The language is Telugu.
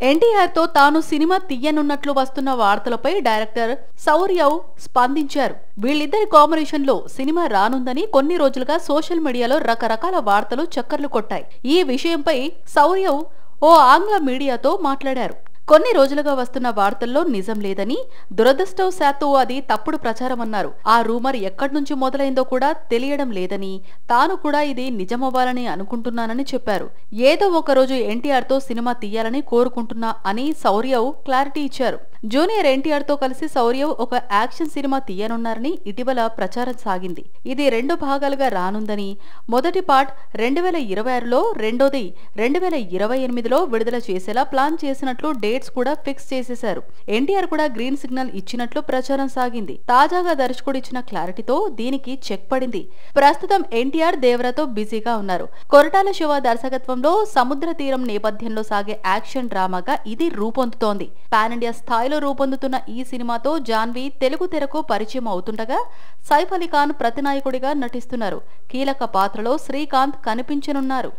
ఎన్టీఆర్ తో తాను సినిమా తీయనున్నట్లు వస్తున్న వార్తలపై డైరెక్టర్ సౌర్యవ్ స్పందించారు. వీళ్ళిద్దరి కాంబినేషన్ లో సినిమా రానుందని కొన్ని రోజులుగా సోషల్ మీడియాలో రకరకాల వార్తలు చక్కర్లు కొట్టాయి. ఈ విషయంపై సౌర్యవ్ ఓ ఆంగ్ల మీడియాతో మాట్లాడారు. కొన్ని రోజులుగా వస్తున్న వార్తల్లో నిజం లేదని, దురదృష్టవశాత్తు అది తప్పుడు ప్రచారమన్నారు. ఆ రూమర్ ఎక్కడి నుంచి మొదలైందో కూడా తెలియడం లేదని, తాను కూడా ఇది నిజమవ్వాలని అనుకుంటున్నానని చెప్పారు. ఏదో ఒకరోజు ఎన్టీఆర్ తో సినిమా తీయాలని కోరుకుంటున్నా అని సౌర్యవ్ క్లారిటీ ఇచ్చారు. జూనియర్ ఎన్టీఆర్ తో కలిసి సౌర్యవ్ ఒక యాక్షన్ సినిమా తీయనున్నారని ఇటీవల ప్రచారం సాగింది. ఇది 2 భాగాలుగా రానుందని, మొదటి పార్ట్ 2026లో, రెండోది 2028లో విడుదల చేసేలా ప్లాన్ చేసినట్లు డేట్స్ కూడా ఫిక్స్ చేసేశారు. ఎన్టీఆర్ కూడా గ్రీన్ సిగ్నల్ ఇచ్చినట్లు ప్రచారం సాగింది. తాజాగా దర్శకుడు ఇచ్చిన క్లారిటీతో దీనికి చెక్ పడింది. ప్రస్తుతం ఎన్టీఆర్ దేవరతో బిజీగా ఉన్నారు. కొరటాల శివ దర్శకత్వంలో సముద్ర తీరం నేపథ్యంలో సాగే యాక్షన్ డ్రామాగా ఇది రూపొందుతోంది. పాన్ ఇండియా స్థాయిలో రూపొందుతున్న ఈ సినిమాతో జాన్వి తెలుగు తెరకు పరిచయం అవుతుండగా, సైఫ్ అలీ ఖాన్ ప్రతినాయకుడిగా నటిస్తున్నారు. కీలక పాత్రలో శ్రీకాంత్ కనిపించనున్నారు.